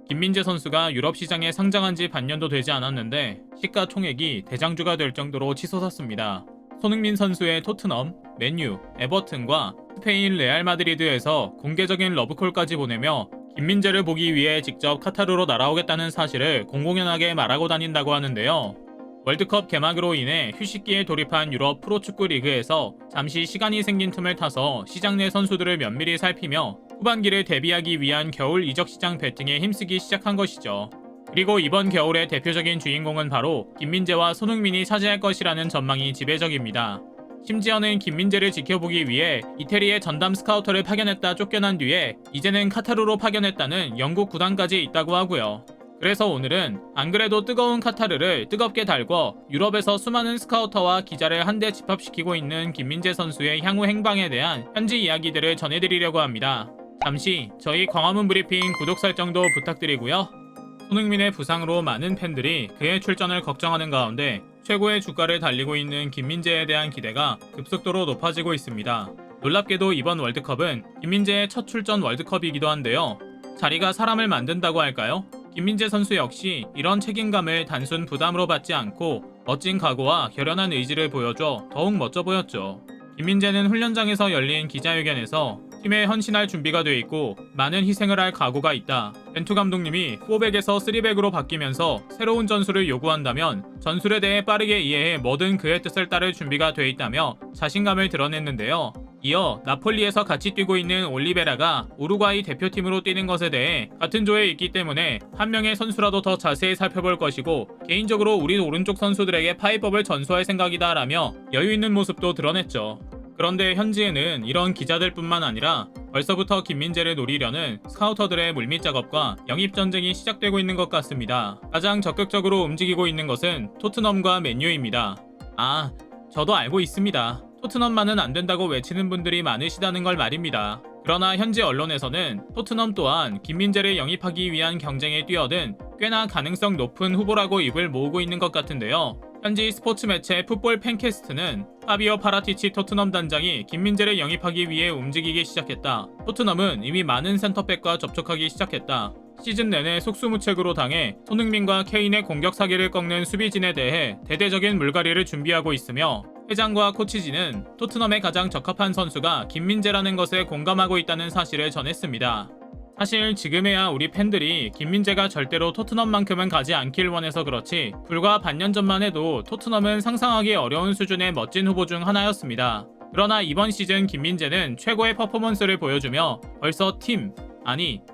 김민재 선수가 유럽 시장에 상장한 지 반년도 되지 않았는데 시가총액이 대장주가 될 정도로 치솟았습니다. 손흥민 선수의 토트넘, 맨유, 에버튼과 스페인 레알 마드리드에서 공개적인 러브콜까지 보내며 김민재를 보기 위해 직접 카타르로 날아오겠다는 사실을 공공연하게 말하고 다닌다고 하는데요. 월드컵 개막으로 인해 휴식기에 돌입한 유럽 프로축구 리그에서 잠시 시간이 생긴 틈을 타서 시장 내 선수들을 면밀히 살피며 후반기를 대비하기 위한 겨울 이적 시장 배팅에 힘쓰기 시작한 것이죠. 그리고 이번 겨울의 대표적인 주인공은 바로 김민재와 손흥민이 차지할 것이라는 전망이 지배적입니다. 심지어는 김민재를 지켜보기 위해 이태리의 전담 스카우터를 파견했다 쫓겨난 뒤에 이제는 카타르로 파견했다는 영국 구단까지 있다고 하고요. 그래서 오늘은 안 그래도 뜨거운 카타르를 뜨겁게 달궈 유럽에서 수많은 스카우터와 기자를 한데 집합시키고 있는 김민재 선수의 향후 행방에 대한 현지 이야기들을 전해드리려고 합니다. 잠시 저희 광화문 브리핑 구독 설정도 부탁드리고요. 손흥민의 부상으로 많은 팬들이 그의 출전을 걱정하는 가운데 최고의 주가를 달리고 있는 김민재에 대한 기대가 급속도로 높아지고 있습니다. 놀랍게도 이번 월드컵은 김민재의 첫 출전 월드컵이기도 한데요. 자리가 사람을 만든다고 할까요? 김민재 선수 역시 이런 책임감을 단순 부담으로 받지 않고 멋진 각오와 결연한 의지를 보여줘 더욱 멋져 보였죠. 김민재는 훈련장에서 열린 기자회견에서 팀에 헌신할 준비가 돼 있고 많은 희생을 할 각오가 있다. 벤투 감독님이 4백에서 3백으로 바뀌면서 새로운 전술을 요구한다면 전술에 대해 빠르게 이해해 뭐든 그의 뜻을 따를 준비가 돼 있다며 자신감을 드러냈는데요. 이어 나폴리에서 같이 뛰고 있는 올리베라가 우루과이 대표팀으로 뛰는 것에 대해 같은 조에 있기 때문에 한 명의 선수라도 더 자세히 살펴볼 것이고 개인적으로 우리 오른쪽 선수들에게 파이법을 전수할 생각이다 라며 여유 있는 모습도 드러냈죠. 그런데 현지에는 이런 기자들뿐만 아니라 벌써부터 김민재를 노리려는 스카우터들의 물밑 작업과 영입 전쟁이 시작되고 있는 것 같습니다. 가장 적극적으로 움직이고 있는 것은 토트넘과 맨유입니다. 저도 알고 있습니다. 토트넘만은 안 된다고 외치는 분들이 많으시다는 걸 말입니다. 그러나 현지 언론에서는 토트넘 또한 김민재를 영입하기 위한 경쟁에 뛰어든 꽤나 가능성 높은 후보라고 입을 모으고 있는 것 같은데요. 현지 스포츠 매체 풋볼 팬캐스트는 파비오 파라티치 토트넘 단장이 김민재를 영입하기 위해 움직이기 시작했다. 토트넘은 이미 많은 센터백과 접촉하기 시작했다. 시즌 내내 속수무책으로 당해 손흥민과 케인의 공격 사기를 꺾는 수비진에 대해 대대적인 물갈이를 준비하고 있으며 회장과 코치진은 토트넘에 가장 적합한 선수가 김민재라는 것에 공감하고 있다는 사실을 전했습니다. 사실 지금에야 우리 팬들이 김민재가 절대로 토트넘만큼은 가지 않길 원해서 그렇지 불과 반년 전만 해도 토트넘은 상상하기 어려운 수준의 멋진 후보 중 하나였습니다. 그러나 이번 시즌 김민재는 최고의 퍼포먼스를 보여주며 벌써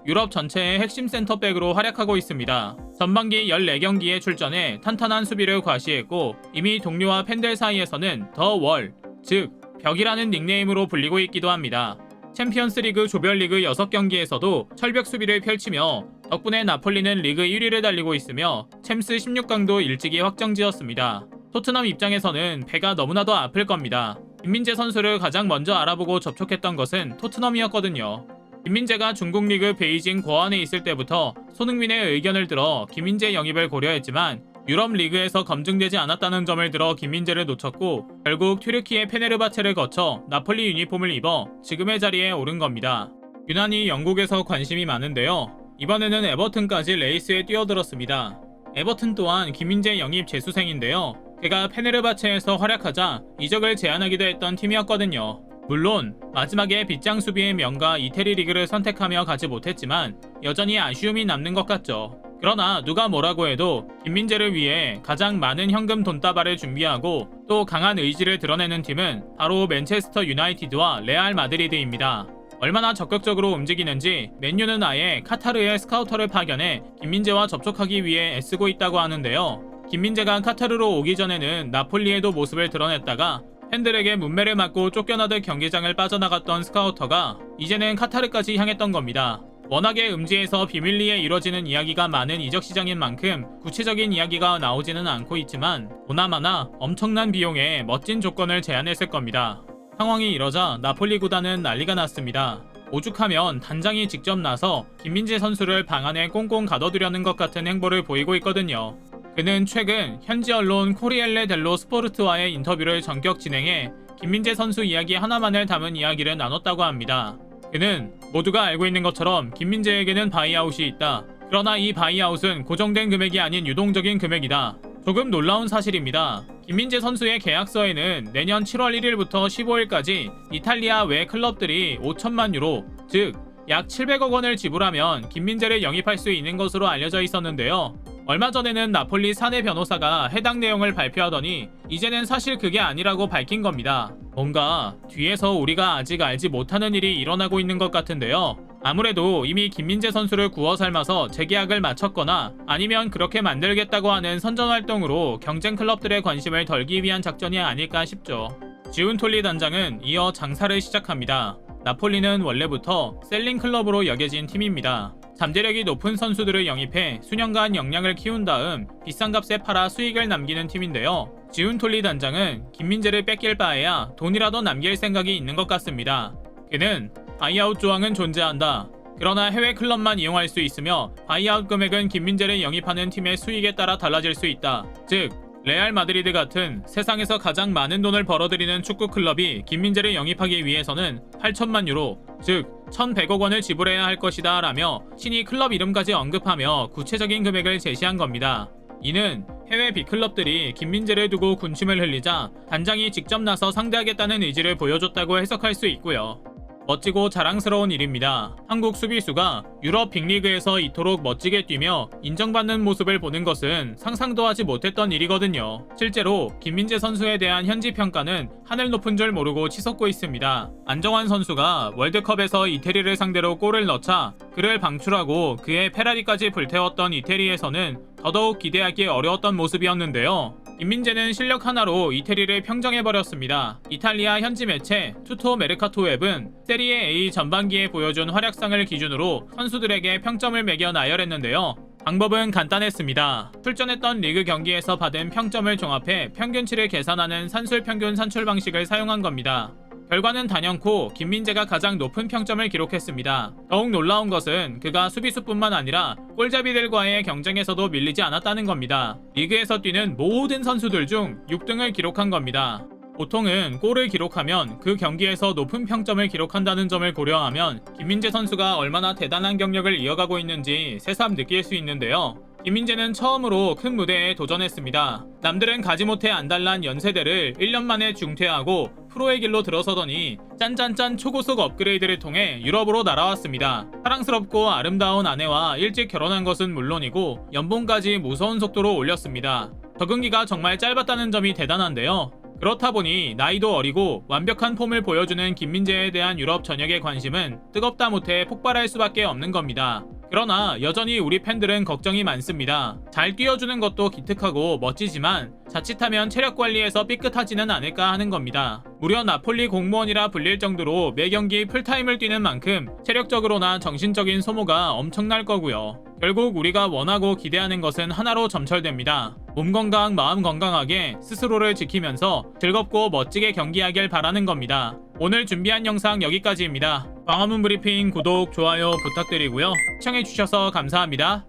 유럽 전체의 핵심 센터백으로 활약하고 있습니다. 전반기 14경기에 출전해 탄탄한 수비를 과시했고 이미 동료와 팬들 사이에서는 더 월, 즉 벽이라는 닉네임으로 불리고 있기도 합니다. 챔피언스리그 조별리그 6경기에서도 철벽 수비를 펼치며 덕분에 나폴리는 리그 1위를 달리고 있으며 챔스 16강도 일찍이 확정지었습니다. 토트넘 입장에서는 배가 너무나도 아플 겁니다. 김민재 선수를 가장 먼저 알아보고 접촉했던 것은 토트넘이었거든요. 김민재가 중국 리그 베이징 고안에 있을 때부터 손흥민의 의견을 들어 김민재 영입을 고려했지만 유럽 리그에서 검증되지 않았다는 점을 들어 김민재를 놓쳤고 결국 튀르키예 페네르바체를 거쳐 나폴리 유니폼을 입어 지금의 자리에 오른 겁니다. 유난히 영국에서 관심이 많은데요. 이번에는 에버튼까지 레이스에 뛰어들었습니다. 에버튼 또한 김민재 영입 재수생인데요. 그가 페네르바체에서 활약하자 이적을 제안하기도 했던 팀이었거든요. 물론 마지막에 빗장 수비의 명가 이태리 리그를 선택하며 가지 못했지만 여전히 아쉬움이 남는 것 같죠. 그러나 누가 뭐라고 해도 김민재를 위해 가장 많은 현금 돈다발을 준비하고 또 강한 의지를 드러내는 팀은 바로 맨체스터 유나이티드와 레알 마드리드입니다. 얼마나 적극적으로 움직이는지 맨유는 아예 카타르에 스카우터를 파견해 김민재와 접촉하기 위해 애쓰고 있다고 하는데요. 김민재가 카타르로 오기 전에는 나폴리에도 모습을 드러냈다가 팬들에게 문매를 맞고 쫓겨나듯 경기장을 빠져나갔던 스카우터가 이제는 카타르까지 향했던 겁니다. 워낙에 음지에서 비밀리에 이뤄지는 이야기가 많은 이적 시장인 만큼 구체적인 이야기가 나오지는 않고 있지만 보나마나 엄청난 비용에 멋진 조건을 제안했을 겁니다. 상황이 이러자 나폴리 구단은 난리가 났습니다. 오죽하면 단장이 직접 나서 김민재 선수를 방 안에 꽁꽁 가둬두려는 것 같은 행보를 보이고 있거든요. 그는 최근 현지 언론 코리엘레 델로 스포르트와의 인터뷰를 전격 진행해 김민재 선수 이야기 하나만을 담은 이야기를 나눴다고 합니다. 그는 모두가 알고 있는 것처럼 김민재에게는 바이아웃이 있다. 그러나 이 바이아웃은 고정된 금액이 아닌 유동적인 금액이다. 조금 놀라운 사실입니다. 김민재 선수의 계약서에는 내년 7월 1일부터 15일까지 이탈리아 외 클럽들이 5천만 유로, 즉 약 700억 원을 지불하면 김민재를 영입할 수 있는 것으로 알려져 있었는데요. 얼마 전에는 나폴리 사내 변호사가 해당 내용을 발표하더니 이제는 사실 그게 아니라고 밝힌 겁니다. 뭔가 뒤에서 우리가 아직 알지 못하는 일이 일어나고 있는 것 같은데요. 아무래도 이미 김민재 선수를 구워 삶아서 재계약을 마쳤거나 아니면 그렇게 만들겠다고 하는 선전활동으로 경쟁 클럽들의 관심을 덜기 위한 작전이 아닐까 싶죠. 지훈톨리 단장은 이어 장사를 시작합니다. 나폴리는 원래부터 셀링 클럽으로 여겨진 팀입니다. 잠재력이 높은 선수들을 영입해 수년간 역량을 키운 다음 비싼 값에 팔아 수익을 남기는 팀인데요. 지훈톨리 단장은 김민재를 뺏길 바에야 돈이라도 남길 생각이 있는 것 같습니다. 그는 바이아웃 조항은 존재한다. 그러나 해외 클럽만 이용할 수 있으며 바이아웃 금액은 김민재를 영입하는 팀의 수익에 따라 달라질 수 있다. 즉 레알 마드리드 같은 세상에서 가장 많은 돈을 벌어들이는 축구 클럽이 김민재를 영입하기 위해서는 8천만 유로, 즉 1,100억 원을 지불해야 할 것이다 라며 친히 클럽 이름까지 언급하며 구체적인 금액을 제시한 겁니다. 이는 해외 빅클럽들이 김민재를 두고 군침을 흘리자 단장이 직접 나서 상대하겠다는 의지를 보여줬다고 해석할 수 있고요. 멋지고 자랑스러운 일입니다. 한국 수비수가 유럽 빅리그에서 이토록 멋지게 뛰며 인정받는 모습을 보는 것은 상상도 하지 못했던 일이거든요. 실제로 김민재 선수에 대한 현지 평가는 하늘 높은 줄 모르고 치솟고 있습니다. 안정환 선수가 월드컵에서 이태리를 상대로 골을 넣자 그를 방출하고 그의 페라리까지 불태웠던 이태리에서는 더더욱 기대하기 어려웠던 모습이었는데요. 김민재는 실력 하나로 이태리를 평정해버렸습니다. 이탈리아 현지 매체 투토 메르카토 웹은 세리에 A 전반기에 보여준 활약상을 기준으로 선수들에게 평점을 매겨 나열했는데요. 방법은 간단했습니다. 출전했던 리그 경기에서 받은 평점을 종합해 평균치를 계산하는 산술평균 산출 방식을 사용한 겁니다. 결과는 단연코 김민재가 가장 높은 평점을 기록했습니다. 더욱 놀라운 것은 그가 수비수뿐만 아니라 골잡이들과의 경쟁에서도 밀리지 않았다는 겁니다. 리그에서 뛰는 모든 선수들 중 6등을 기록한 겁니다. 보통은 골을 기록하면 그 경기에서 높은 평점을 기록한다는 점을 고려하면 김민재 선수가 얼마나 대단한 경력을 이어가고 있는지 새삼 느낄 수 있는데요. 김민재는 처음으로 큰 무대에 도전했습니다. 남들은 가지 못해 안달난 연세대를 1년 만에 중퇴하고 프로의 길로 들어서더니 짠짠짠 초고속 업그레이드를 통해 유럽으로 날아왔습니다. 사랑스럽고 아름다운 아내와 일찍 결혼한 것은 물론이고 연봉까지 무서운 속도로 올렸습니다. 적응기가 정말 짧았다는 점이 대단한데요. 그렇다 보니 나이도 어리고 완벽한 폼을 보여주는 김민재에 대한 유럽 전역의 관심은 뜨겁다 못해 폭발할 수밖에 없는 겁니다. 그러나 여전히 우리 팬들은 걱정이 많습니다. 잘 뛰어주는 것도 기특하고 멋지지만 자칫하면 체력 관리에서 삐끗하지는 않을까 하는 겁니다. 무려 나폴리 공무원이라 불릴 정도로 매 경기 풀타임을 뛰는 만큼 체력적으로나 정신적인 소모가 엄청날 거고요. 결국 우리가 원하고 기대하는 것은 하나로 점철됩니다. 몸 건강, 마음 건강하게 스스로를 지키면서 즐겁고 멋지게 경기하길 바라는 겁니다. 오늘 준비한 영상 여기까지입니다. 광화문 브리핑 구독, 좋아요 부탁드리고요. 시청해주셔서 감사합니다.